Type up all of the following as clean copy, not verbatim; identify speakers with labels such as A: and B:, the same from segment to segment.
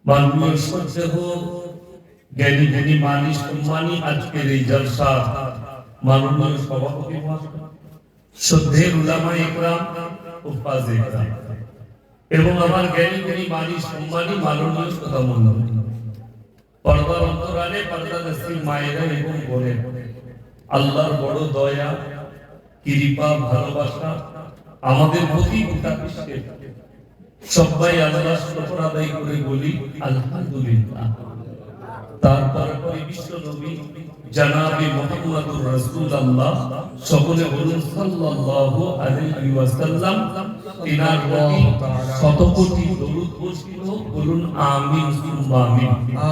A: মাননীয় শ্রদ্ধেয় জ্ঞানী জ্ঞানী মানি সম্মানী আজকের এই জলসা মাননীয় সভাপতি মহাশয়, শ্রদ্ধেয় উলামায়ে ইকরাম, উফাজে ইকরাম এবং আমার জ্ঞানী জ্ঞানী মানি সম্মানী মাননীয় শ্রোতামণ্ডলী, পর্দার অন্তরালে পর্দা নসিব মায়েরা এবং বোনেরা, আল্লাহর বড় দয়া, কৃপা, ভালোবাসা আমাদের প্রতি গোটা বিশ্বের সবাই আল্লাহর শুকর আদায় করে বলি আলহামদুলিল্লাহ। তারপরে বিশ্ব নবী জনাবে মুহাম্মদুর রাসূলুল্লাহ সকলে বলুন সাল্লাল্লাহু আলাইহি ওয়াসাল্লাম। তিনার প্রতি শত কোটি দরুদ বর্ষিত বলুন আমিন সুম্মা আমিন।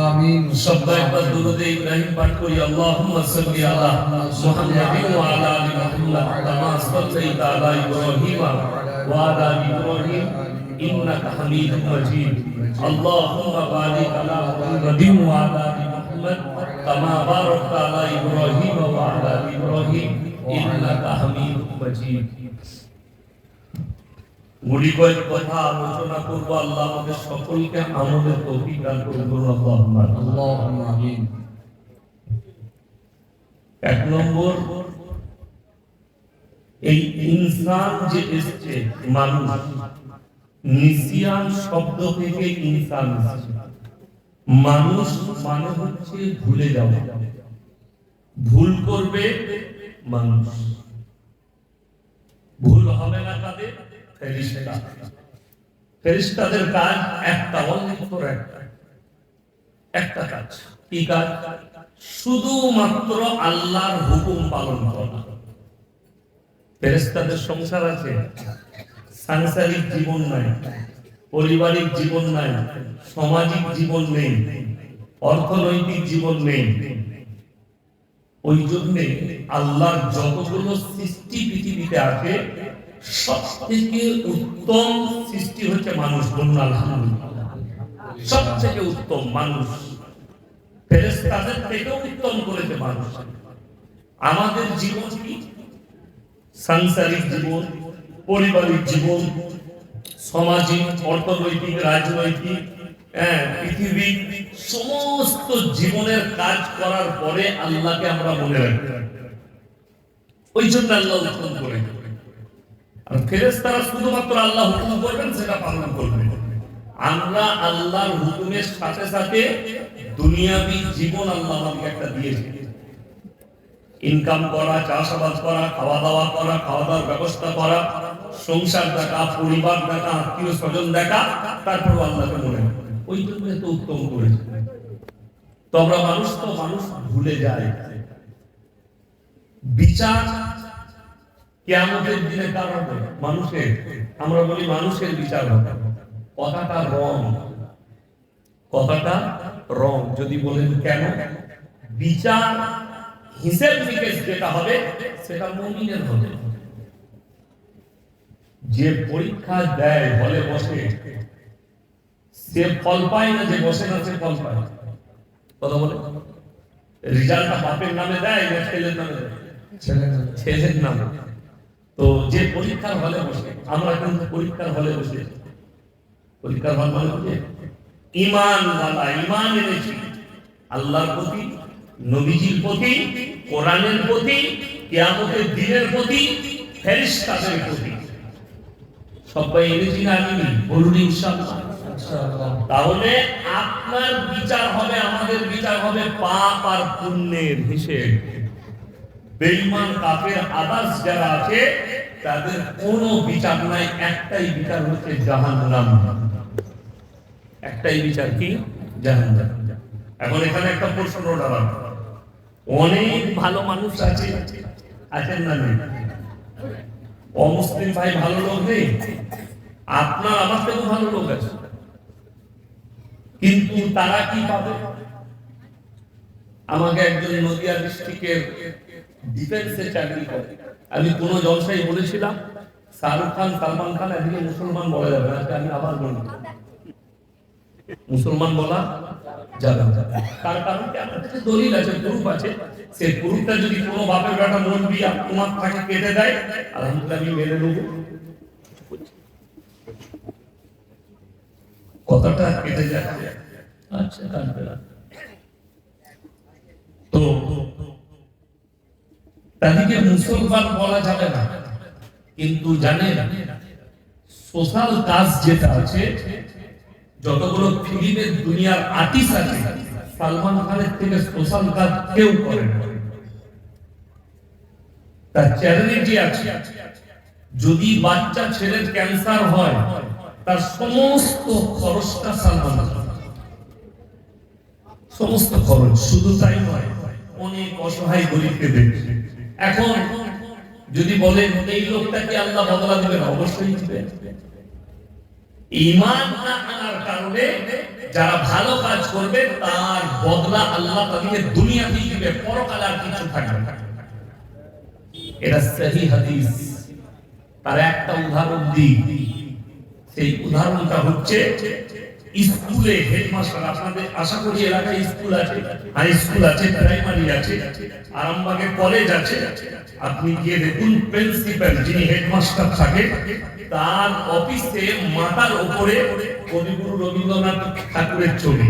A: আমিন। সবাই একবার দরুদে ইব্রাহিম পাঠ করি। আল্লাহুম্মা সাল্লি আলা মুহাম্মাদিন ওয়া আলা আলি মুহাম্মাদ কামা সাল্লাইতা আলা ইব্রাহিম ওয়া আলা আলি ইব্রাহিম ইন্নাকা হামিদুম মাজিদ। আল্লাহুম্মা বারিক আলা মুহাম্মাদিন ওয়া আলা আলি মুহাম্মাদ কামা বারাকতা আলা ইব্রাহিম ওয়া আলা আলি ইব্রাহিম ইন্নাকা হামিদুম মাজিদ। গুলি কয়েক কথা আলোচনা করব। আল্লাহ আমাদের সকলকে আমলের তৌফিক দান করুন। আল্লাহুম্মা আমিন। এক নম্বর, এই ইনসান যে এসেছে মানুষ, নিসিয়ান শব্দ থেকে ইনসান এসেছে। মানুষ মানে হচ্ছে ভুলে যাওয়া, ভুল করবে মানুষ। ভুল হবে না কাদের? ফেরেশতা। ফেরেশতাদের কাজ একটা, অন্তর একটা কাজ। কি কাজ? শুধুমাত্র আল্লাহর হুকুম পালন করা। ফেরেশতাদের সংসার আছে, সাংসারিক জীবন নাই, পারিবারিক জীবন নাই, সামাজিক জীবন নেই, অর্থনৈতিক জীবন নেই। ওই জন্য আল্লাহর যতগুলো সৃষ্টি পৃথিবীতে আছে সব থেকে উত্তম সৃষ্টি হচ্ছে মানুষ। বলুন আলহামদুলিল্লাহ। সব থেকে উত্তম মানুষ। ফেরেশতাদের থেকেও উত্তম করেছে মানুষ। আমাদের জীবন কি? সাংসারিক জীবন, পারিবারিক জীবন, সামাজিক, অর্থনৈতিক, রাজনৈতিক, পৃথিবীর সমস্ত জীবনের কাজ করার পরে আল্লাহকে আমরা মনে রাখি। ওই জন্য আল্লাহ হুকুম করে। আর ফেরেশতারা শুধুমাত্র আল্লাহ হুকুম করবেন, সেটা পালন করবেন। আমরা আল্লাহর হুকুমের সাথে সাথে দুনিয়াবি জীবন আল্লাহ আমাদেরকে একটা দিয়েছে। ইনকাম করা, চাষাবাদ করা, খাওয়া দাওয়া করা, খাওয়া দাওয়ার ব্যবস্থা করা, সংসার দেখা, পরিবার দেখা, আত্মীয় স্বজন দেখা, তারপর আল্লাহকে মনে রাখা। ওই জন্য তো উত্তম করেছে। তো আমরা মানুষ ভুলে যায়। বিচার কিয়ামতের দিনে কার হবে? মানুষের। আমরা বলি মানুষের বিচার হবে। কথাটা রং। যদি বলেন কেন? বিচার হিসেব নিকেশ যেটা হবে সেটা মুমিনের হবে। যে পরীক্ষা দেয় হলে বসে, সে ফল পায় না, যে বসে না সে ফল পায়। কথা বলে রেজাল্টটা বাপের নামে দেয় না ছেলের নামে দেয়? ছেলের নামে। তো যে পরীক্ষার হলে বসে, আমরা কিন্তু পরীক্ষার হলে বসে, পরীক্ষার হল মানে হচ্ছে ঈমানওয়ালা, ঈমান এনেছি আল্লাহর প্রতি, নবীজির প্রতি, কোরআনের প্রতি, কিয়ামতের দিনের প্রতি, ফেরেশতাদের প্রতি। সবাই এনেছি না? আমি বলুন ইনশাআল্লাহ। তাহলে আপনার বিচার হবে, আমাদের বিচার হবে পাপ আর পুণ্যের হিসেব। বেঈমান, কাফের, আদার্স যারা আছে তাদের কোনো বিচার নাই। একটাই বিচার হচ্ছে জাহান্নাম। একটাই বিচার, কি? জাহান্নাম। এখন এখানে একটা প্রশ্ন দাঁড়ায়, অনেক ভালো মানুষ আছে, আছেন না নেই? অমুসলিম ভাই ভালো লোক নেই? আপনার আমার থেকেও ভালো লোক আছে, কিন্তু তারা কি পাবে? আমাকে একজন নদিয়া ডিস্ট্রিক্টের ডিফেন্সে চাকরি করে। আমি কোন জলসায় বলেছিলাম শাহরুখ খান, সালমান খান এদিকে মুসলমান বলা যাবে না। আমি আবার বলি মুসলমান বলা যাবে না। তার কারণ কি? আমাদের কাছে দলিল আছে, প্রুফ আছে। সেই প্রুফটা যদি কোনো বাপের বেটা মৌলবি তোমার তাকে কেটে দেয়, আলহামদুলিল্লাহ আমি মেনে নেব। কথাটা কেটে যায়। আচ্ছা কাঁদবে না। তো তাদেরকে মুসলমান বলা যাবে না, কিন্তু জানেন সোশ্যাল কাজ যেটা আছে, যতগুলো ফিল্মের দুনিয়ার আর্টিস্ট আছে, সালমান খানের থেকে সোশ্যাল কাজ কেউ করে না। তার চ্যারিটি আছে। যদি বাচ্চা ছেলের ক্যান্সার হয়, তার সমস্ত খরচটা সালমান খান, সমস্ত খরচ। শুধু তাই নয়, অনেক অসহায় গরিবকে দেখছে। এখন যদি বলেন এই লোকটাকে আল্লাহ বদলা দিবেন, অবশ্যই দিবেন। ঈমান না আনার কারণে যারা ভালো কাজ করবে তার বদলা আল্লাহ তাদেরকে দুনিয়াতেই দিবে, পরকালে আর কিছু থাকবে না। এটা সহিহ হাদিস। তার একটা উদাহরণ দিই, সেই উদাহরণটা হচ্ছে স্কুলে হেডমাস্টার, আপনাদের আশা করি এলাকায় স্কুল আছে, হাই স্কুল আছে, প্রাইমারি আছে, আরামবাগে কলেজ আছে। আপনি গিয়ে দেখুন প্রিন্সিপাল যিনি হেডমাস্টার থাকে, তার অফিসে মাথার উপরে কবিগুরু রবীন্দ্রনাথ ঠাকুরের ছবি,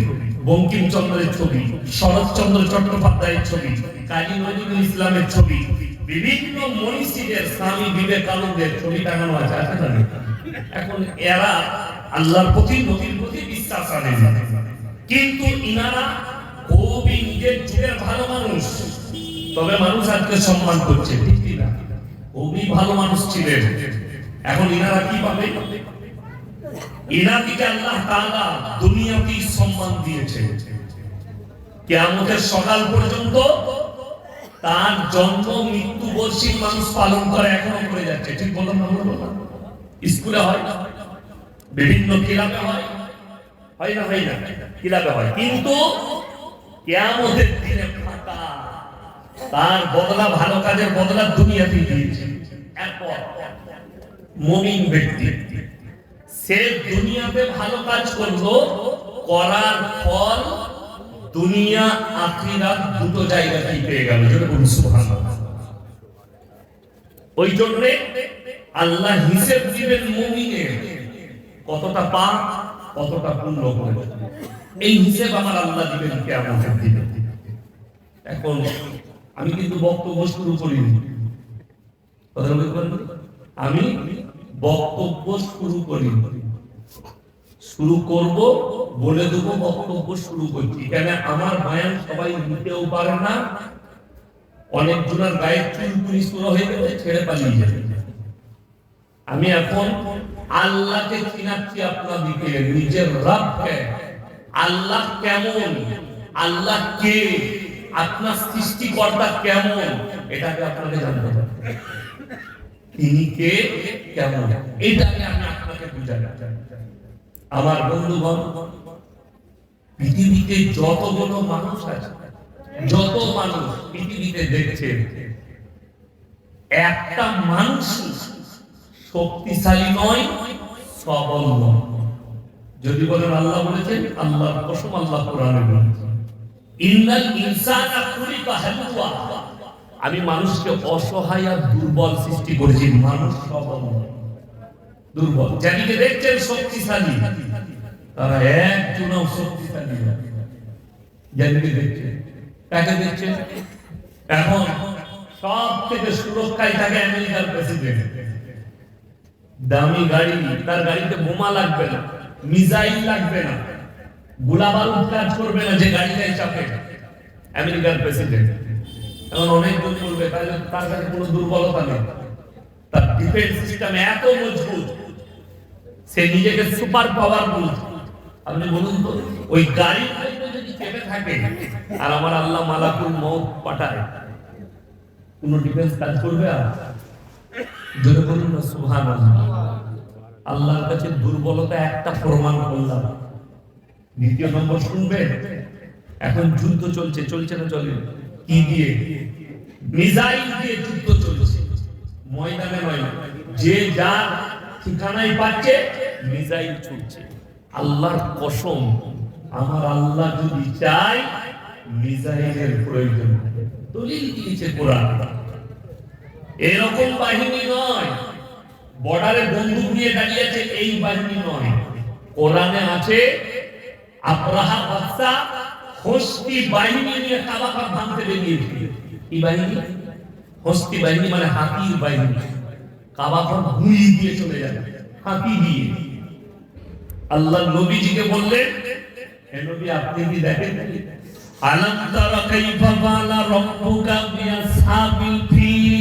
A: বঙ্কিমচন্দ্রের ছবি, শরৎচন্দ্র চট্টোপাধ্যায়ের ছবি, কাজী নজরুল ইসলামের ছবি, বিভিন্ন মনীষীদের, স্বামী বিবেকানন্দের ছবি টাঙানো আছে। এখন এরা আল্লাহর প্রতি, নবীর প্রতি বিশ্বাস আনে, কিন্তু ইনারা খুবই নিজের যুগের ভালো মানুষ, তবে মানুষ আজকে সম্মান করছে, ঠিক না? খুবই ভালো মানুষ ছিলেন। এখন ইনারা কি পাবে? ইনাদিকে আল্লাহ তাআলা দুনিয়াতেই সম্মান দিয়েছে। কিয়ামতের সকাল পর্যন্ত তার জন্ম মৃত্যু বার্ষিক মানুষ পালন করে, এখনো করে যাচ্ছে। ঠিক বললাম না? স্কুলে হয়, বিভিন্ন ক্লাবে হয়, হয় না? হয় না? ক্লাবে হয়, কিন্তু কিয়ামতের দিনে ফাঁকা। তার বদলা, ভালো কাজের বদলা দুনিয়াতেই দিয়েছে। এরপর মুমিন ব্যক্তি, সে দুনিয়াতে ভালো কাজ করলো, করার ফল দুনিয়া আখিরাত দুটো জায়গাতেই পেয়ে গেল। যেটা বলি সুবহানাল্লাহ। ওই জন্য আল্লাহ হিসেব দিবেন মুমিনের, কতটা পাপ কতটা পুণ্য করে, এই হিসেব আমার আল্লাহ দিবেন কিয়ামতের দিনে। এখন আমি কিন্তু বক্তব্য শুরু করিনি, কথা বলবেন, আমি বক্তব্য শুরু করিনি, শুরু করব, বলে দেবো বক্তব্য শুরু করছি। কেন আমার বয়ান সবাই নিতেও পারে না, অনেক জনের গায়ে চুলকুনি শুরু হয়ে গেলে ছেড়ে পালিয়ে যাবে। আমি এখন আল্লাহকে চিনাচ্ছি আপনাদেরকে, নিজের রবকে। আল্লাহ কেমন, আল্লাহ কে, আপনার সৃষ্টিকর্তা কেমন, এটাকে আপনাকে জানতে হবে। তিনি কে, কেমন, এটাকে আমি আপনাকে বুঝাতে চাই। আমার বন্ধুগণ, পৃথিবীতে যতগুলো মানুষ আছে, যত মানুষ পৃথিবীতে দেখছে, একটা মানুষ শক্তিশালী নয়, সবল নয়। যদি বলেন আল্লাহ বলেছেন, আল্লাহর কসম, আল্লাহ কোরআনে বলেছেন, ইন্নাল ইনসানা খুলিকা হালুয়া। আমি মানুষকে অসহায় আর দুর্বল সৃষ্টি করেছি, মানুষ সবল নয়, দুর্বল। যাদেরকে দেখছেন শক্তিশালী, তারা একজনও শক্তিশালী নয়। যাদেরকে দেখছেন, কাকে দেখছেন? এখন সব থেকে সুরক্ষায় থাকে আমেরিকার প্রেসিডেন্ট। দামি গাড়ি, তার গাড়িতে বোমা লাগবে না, মিসাইল লাগবে না, গোলা বারুদ কাজ করবে না, যে গাড়িটাই চাপে আমেরিকার প্রেসিডেন্ট। এখন অনেকজন বলবে তাহলে তার কাছে কোনো দুর্বলতা নেই, তার ডিফেন্স সিস্টেম এত মজবুত, সে নিজেকে সুপার পাওয়ার বলছে। আপনি বলুন তো, ওই গাড়ির মধ্যে যদি চেপে থাকে আর আমার আল্লাহ মালাকুল মউত পাঠায়, কোন ডিফেন্স কাজ করবে? আর যদি বলুন না সুবহানাল্লাহ। আল্লাহর কাছে দুর্বলতা একটা প্রমাণ করলাম। দ্বিতীয় নম্বর শুনবেন, এখন যুদ্ধ চলছে, চলছে না চলে? কি দিয়ে? মিসাইল দিয়ে যুদ্ধ চলছে, ময়দানে নয়, যে যার ঠিকানায় পাচ্ছে মিসাইল ছুটছে। আল্লাহর কসম, আমার আল্লাহ যদি চায় মিসাইলের প্রয়োজন, দলিল দিয়েছে কোরআন। এরকম বাহিনী নয়, বর্ডারে বন্দুক নিয়ে দাঁড়িয়েছে এই বাহিনী নয়। কোরআনে আছে আব্রাহা বাদশা হস্তি বাহিনী নিয়ে কাবা ঘর ভাঙতে বেরিয়েছিল। কি বাহিনী? হস্তি বাহিনী মানে হাতির বাহিনী। কাবা ঘর ঘুরিয়ে দিয়ে চলে যাবে হাতি দিয়ে। আল্লাহ নবীজিকে বললেন, হে নবী আপনি কি দেখেন আলাম তারা কাইফা ফাআলা রাব্বুকা বিআসহাবিল ফিল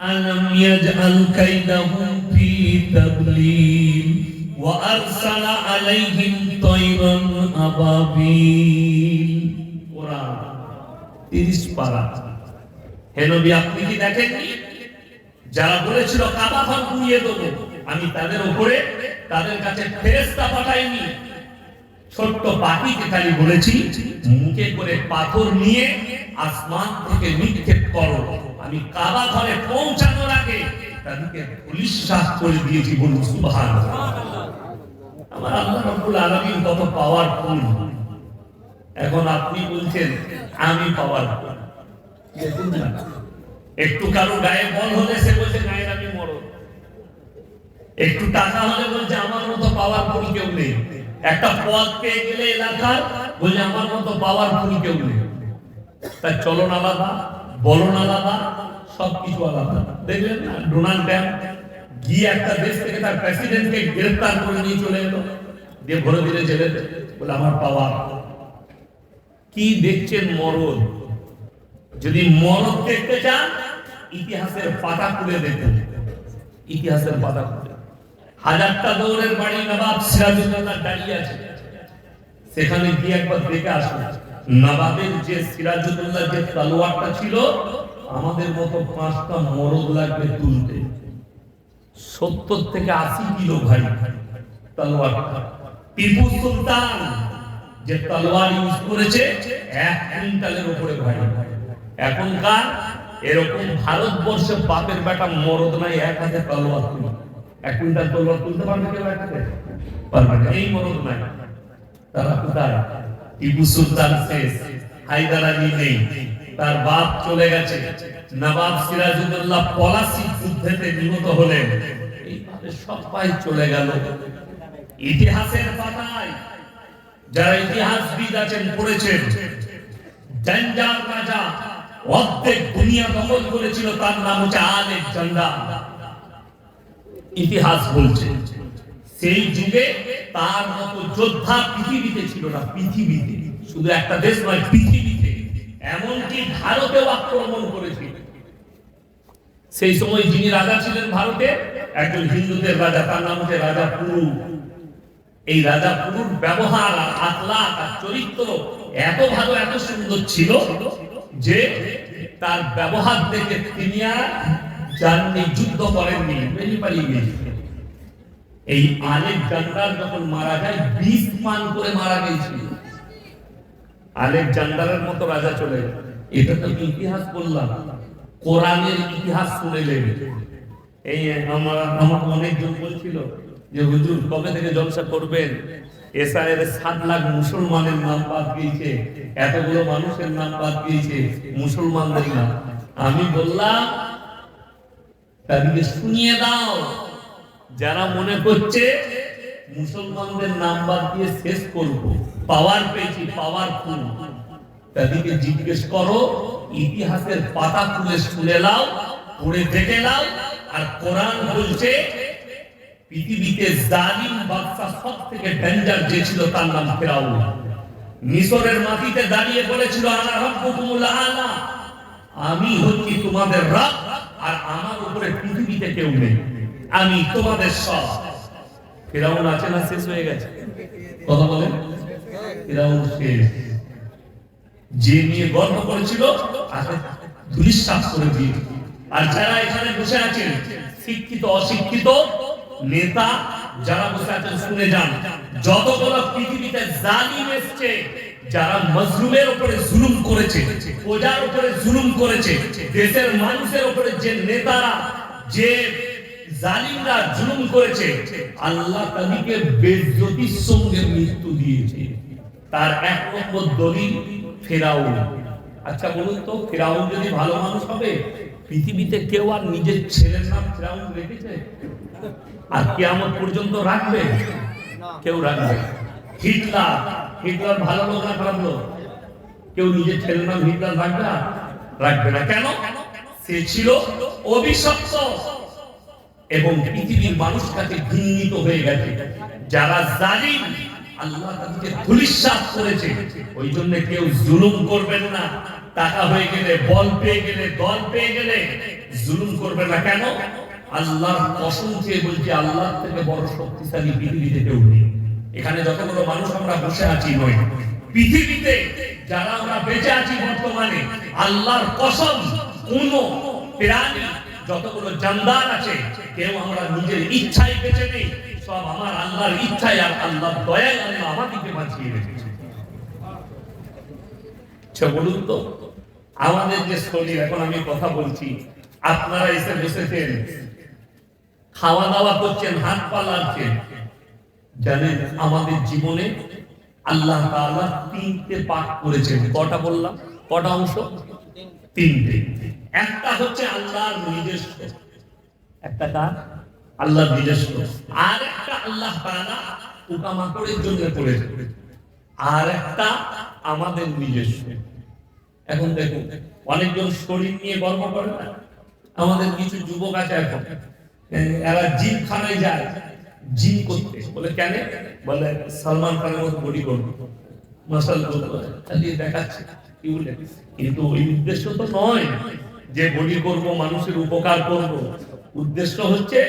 A: আলাম ইয়াজআল কাইদাহুম ফি তাদলিল ওয়া আরসালা আলাইহিম তায়রান আবাবিল। কোরআন 30 পারা। হে নবী আপনি কি দেখেননি যারা বলেছিল কাবা ঘর ঘুরিয়ে দেবো, আমি তাদের উপরে তাদের কাছে ফেরেশতা পাঠাইনি, ছোট্ট পাখিকে খালি বলেছি মুখে করে পাথর নিয়ে আসমান থেকে নিক্ষেপ করো, আমি কাবা ঘরে পৌঁছানোর আগে তাদেরকে ধূলিসাৎ করে দিয়েছি। বলুন সুবহানাল্লাহ। আমার আল্লাহ রাব্বুল আলামিন কত পাওয়ারফুল। এখন আপনি বলছেন আমি পাওয়ারফুল। দেখুন না, একটু কারো গায়ে বল হলে সে বলছে গায়ের আমি মরদ, একটু টাকা হলে বলছে আমার মতো পাওয়ারফুল কেউ নেই, একটা পদ পেয়ে গেলে এলাকার বলছে আমার মতো পাওয়ারফুল কেউ নেই। তার চলন আলাদা, বলন আলাদা, সবকিছু আলাদা। দেখলেন না ডোনাল্ড ট্রাম্প গিয়ে একটা দেশ থেকে তার প্রেসিডেন্টকে গ্রেফতার করে নিয়ে চলে এলো, দিয়ে ভরে দিলে জেলে, বলে আমার পাওয়ার। কি দেখছেন মরদ? যদি মরদ দেখতে চান ইতিহাসের পাতা খুলে দেখুন, ইতিহাসের পাতা খুলে। হাজারটা দৌড়ের বাড়ি নবাব সিরাজউদ্দৌলা দাঁড়িয়ে আছে, সেখানে গিয়ে একবার দেখে আসুন। নবাবের যে সিরাজউদ্দৌলার যে তলোয়ারটা ছিল, আমাদের মতো 5টা মরদ লাগবে তুলতে, 70 থেকে 80 কিলো ভারী তলোয়ারটা। টিপু সুলতান যে তলোয়ার ইউজ করেছে 1 কুইন্টালের উপরে ভারী। এখনকার এরকম ভারতবর্ষে বাপের বেটা মরদ নাই 1 হাতে তলোয়ার তুলে 1 কুইন্টাল তলোয়ার তুলতে পারবে কেউ? 1 হাতে পারবে না, এই মরদ নাই। তারা কোথায়? টিপু সুলতান শেষ, হায়দার আলী নেই, তার বাপ চলে গেছে, নবাব সিরাজউদ্দৌলা পলাশী যুদ্ধেতে নিহত হলেন, এইভাবে সবাই চলে গেল। ইতিহাসের পাতায় যারা ইতিহাসবিদ আছেন পড়েছেন, জঞ্জার রাজা অর্ধেক দুনিয়া দখল করেছিল, তার নাম হচ্ছে আলেকজান্ডার। ইতিহাস বলছে সেই যুগে তার মতো যোদ্ধা পৃথিবীতে ছিল না, পৃথিবীতে, শুধু একটা দেশ নয়, পৃথিবীতে, এমনকি ভারতেও আক্রমণ করেছিল। সেই সময় যিনি রাজা ছিলেন ভারতে, একজন হিন্দুদের রাজা, তার নাম হচ্ছে রাজা পুরু। এই রাজা পুরুর ব্যবহার আর আখলাক আর চরিত্র এত ভালো, এত সুন্দর ছিল যে তার ব্যবহার দেখে তিনি আর যাননি, যুদ্ধ করেননি, পালিয়ে গিয়েছিলেন। এই আলেকজান্ডার যখন মারা যায় 20 পান করে মারা গিয়েছিল। আলেকজান্ডারের মতো রাজা চলে গেল। এটা তো ইতিহাস বললাম, কোরআনের ইতিহাস শুনেলেন। এই আমার অনেকজন বলছিল যে হুজুর কবে থেকে জলসা করবেন, এসআইয়ের 7 লাখ মুসলমানের নাম বাদ দিয়েছে, এতগুলো মানুষের নাম বাদ দিয়েছে, মুসলমানদের নাম। আমি বললাম তাদেরকে শুনিয়ে দাও, যারা মনে করছে মুসলমানদের নাম বাদ দিয়ে শেষ করব, পাওয়ার পেয়েছি, পাওয়ারফুল, তাদেরকে জিজ্ঞেস করো ইতিহাসের পাতা খুলে শুনে নাও, পড়ে দেখে নাও। আর কোরআন বলছে পৃথিবীতে জালিম বাদশা সবথেকে ডেঞ্জার যে ছিল তার নাম ফিরাউন। মিশরের মাটিতে দাঁড়িয়ে বলেছিল আনা রাব্বুকুমুল আলা, আমি হচ্ছি তোমাদের রব, আর আমার উপরে পৃথিবীতে কেউ নেই, আমি তোমাদের সব। ফিরাউন আছে না শেষ হয়ে গেছে? কথা বলেন, ফিরাউন শেষ। যে নিয়ে গর্ব করেছিল তাকে ধূলিসাৎ করে দিয়ে। আর যারা এখানে বসে আছেন, শিক্ষিত অশিক্ষিত নেতা যারা বসে আছেন, শুনে যান, যতগুলো পৃথিবীতে জালিম এসছে, যারা মজলুমের উপরে জুলুম করেছে, প্রজার উপরে জুলুম করেছে, দেশের মানুষের উপরে যে নেতারা, যে জালিমরা জুলুম করেছে, আল্লাহ তাদেরকে বেইজ্জতির সঙ্গে মৃত্যু দিয়েছে। তার 1 নম্বর দলিল ফিরাউন। আচ্ছা বলুন তো, ফিরাউন যদি ভালো মানুষ হবে, পৃথিবীতে কেউ আর নিজের ছেলের নাম ফিরাউন রেখেছে? আর কিয়ামত পর্যন্ত রাখবে? কেউ রাখবে। হিটলার, হিটলার ভালো লোক না খারাপ লোক? কেউ নিজের ছেলের নাম হিটলার রাখবে না, রাখবে না। কেন? সে ছিল অভিশপ্ত এবং পৃথিবীর মানুষ কাছে ঘৃণিত হয়ে গেছে। যারা জালিম, আল্লাহ তাদেরকে ধূলিসাৎ করেছে। ওই জন্য কেউ জুলুম করবেন না। টাকা হয়ে গেলে, বল পেয়ে গেলে, দল পেয়ে গেলে জুলুম করবে না। কেন? আল্লাহর কসম খেয়ে বলছি, আল্লাহর থেকে বড় শক্তিশালী পৃথিবীতে কেউ নেই। এখানে যতগুলো মানুষ আমরা বসে আছি নয়, পৃথিবীতে যারা আমরা বেঁচে আছি বর্তমানে, আল্লাহর কসম, কোন প্রাণী যতগুলো জানদার আছে, কেউ আমরা নিজের ইচ্ছায় বেঁচে নেই। সব আমার আল্লাহর ইচ্ছায় আর আল্লাহর দয়ায় আল্লাহ আমাদেরকে বাঁচিয়ে রেখেছে। বলুন তো, আমাদের যে শরীর, এখন আমি কথা বলছি, আপনারা এসে বসেছেন, খাওয়া দাওয়া করছেন, হাত পা লাগছেন, জানেন আমাদের জীবনে আল্লাহ তাআলা তিনটে পাঠ করেছেন। কটা বললাম? কটা অংশ? তিনটে। একটা হচ্ছে আল্লাহর নিজস্ব, একটা কার? আল্লাহর নিজস্ব। আর একটা আল্লাহ তাআলা পোকামাকড়ের জন্য করেছেন, আর একটা আমাদের নিজস্ব। এখন দেখুন, অনেকজন শরীর নিয়ে গর্ব করে না। আমাদের কিছু যুবক আছে এখন, এরা জিমখানায় যায় জিম করতে। বলে কেন? বলে সালমান খানের মতো বডি করবো, মাসাল চালিয়ে দেখাচ্ছে। কি বলে? কিন্তু ওই উদ্দেশ্য তো নয় যে বডি করব, মানুষের উপকার করব। উদ্দেশ্য হচ্ছে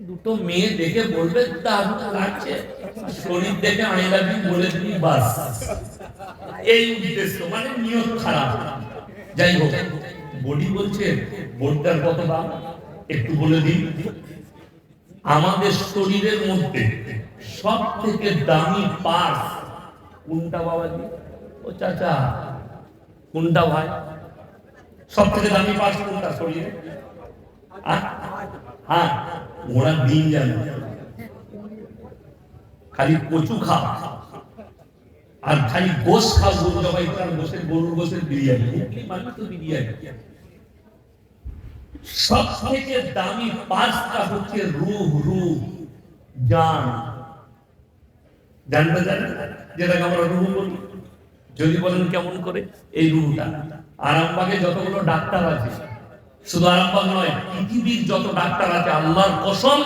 A: দুটো মেয়ে দেখে বলবে দারুণ লাগছে, শরীর দেখে আই লাভ ইউ বলে দিবি, বাস। এই উদ্দেশ্য, মানে নিয়ত খারাপ। যাই হোক, বডি বলছে, বডিটার কত দাম একটু বলে দিই। আমাদের শরীরের মধ্যে সব থেকে দামি পার্ট কোনটা বাবাজি? ও চাচা, কোনটা ভাই? সব থেকে দামি পার্ট কোনটা শরীরে? হ্যাঁ, ঘোড়ার ডিম জানো, খালি কচু খাও আর খালি গোশ খাও, গরু জবাই করার গোশের, গরুর গোশের বিরিয়ানি, মানে তো বিরিয়ানি। সব থেকে দামি পাঁচটা হচ্ছে রূহ, রূহ, জান। জানতে জানেন যেটাকে আমরা রূহ বলি? যদি বলেন কেমন করে, এই রূহটা। আরামবাগে যতগুলো ডাক্তার আছে, শুধু আরামবাগ নয়, পৃথিবীর যত ডাক্তার আছে, আল্লাহর কসম,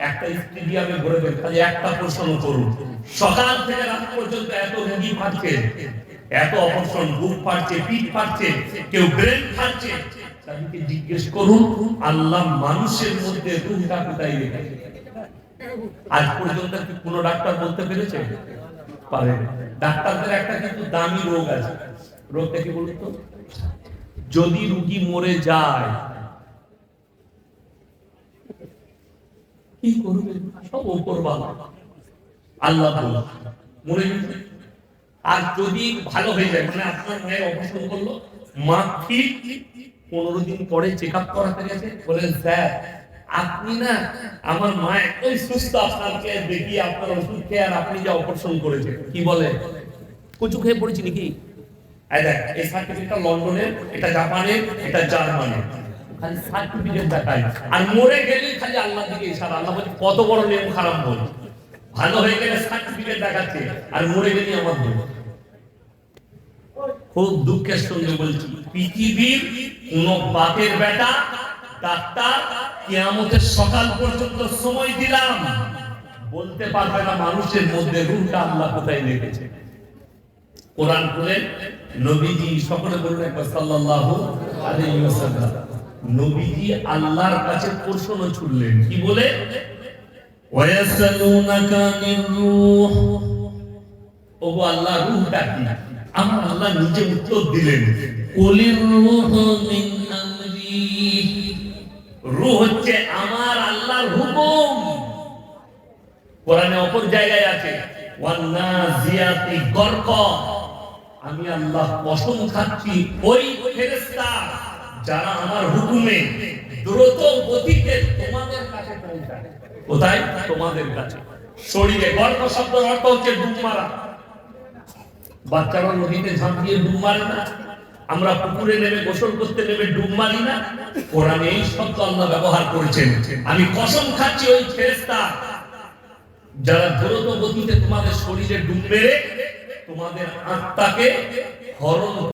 A: একটা স্টেডিয়ামে ভরে দেন, খালি একটা প্রশ্ন করুন, সকাল থেকে রাত পর্যন্ত এত রোগী ফাটছে, এত অপারেশন, বুক ফাটছে, পিঠ ফাটছে, কেউ ব্রেন ফাটছে, তাদেরকে জিজ্ঞেস করুন আল্লাহ মানুষের মধ্যে রূহটা কোথায় রেখেছে। আজ পর্যন্ত কি কোনো ডাক্তার বলতে পেরেছে? পারে। ডাক্তারদের একটা কিন্তু দামি রোগ আছে। রোগটা কি বলুন তো? যদি রোগী মরে যায়, কি করবে? সব উপরওয়ালা আল্লাহ বলে মরে গেছে। আর যদি ভালো হয়ে যায়, মানে আপনার মায়ের অপারেশন করলো, মা ঠিক 15 দিন পরে চেক আপ করাতে গেছে, বলেন স্যার আপনি না, আমার মা একদম সুস্থ, আপনাকে দেখি আপনার ওষুধ খেয়ে আর আপনি যে অপারেশন করেছেন। কি বলে? কচু খেয়ে পড়েছি নাকি? এই সার্টিফিকেটটা লন্ডনের, এটা জাপানের, এটা জার্মানের, খালি সার্টিফিকেট দেখায়। আর মরে গেলে খালি আল্লাহ দিকে ইশারা। আল্লাহ বলে কত বড় নিয়ম খারাপ বল, ভালো হয়ে গেলে সার্টিফিকেট দেখাচ্ছে, আর মরে গেলে আমার দোষ। খুব দুঃখের সঙ্গে বলছি, পৃথিবীর কোন বাপের বেটা ডাক্তার কিয়ামতের সকাল পর্যন্ত সময় দিলাম, বলতে পারবে না মানুষের মধ্যে রূহটা আল্লাহ কোথায় রেখেছে। কোরআন খুলেন, নবীজি, সকলে বলুন একবার সাল্লাল্লাহু আলাইহি ওয়াসাল্লাম, নবীজি আল্লাহর কাছে প্রশ্ন ছুড়লেন, কি বলে? ওয়ায়াসালুনাকা আনির রূহ, ওগো আল্লাহ রূহটা কি? আমার আল্লাহ নিজে উত্তর দিলেন, কুলির রূহু মিন আমরি, রূহ হচ্ছে আমার আল্লাহর হুকুম। কোরআনে অপর জায়গায় আছে, ওয়ান নাজিয়াতি গরকা, আমি আল্লাহ কসম খাচ্ছি ওই ফেরেশতা যারা আমার হুকুমে দ্রুত গতিতে তোমাদের কাছে পৌঁছায়। কোথায়? তোমাদের কাছে। শরীরে গর্ভ শব্দের অর্থ হচ্ছে ডুব মারা। বাচ্চারা নদীতে ঝাঁপ দিয়ে ডুব মারে না, আমরা পুকুরে নেমে গোসল করতে নেমে ডুব মারি না। কোরআনে এই শব্দ আল্লাহ ব্যবহার করেছেন। আমি কসম খাচ্ছি ওই ফেরেশতা যারা দ্রুত গতিতে তোমাদের শরীরে ডুব মেরে তোমাদের আত্মাকে হরণ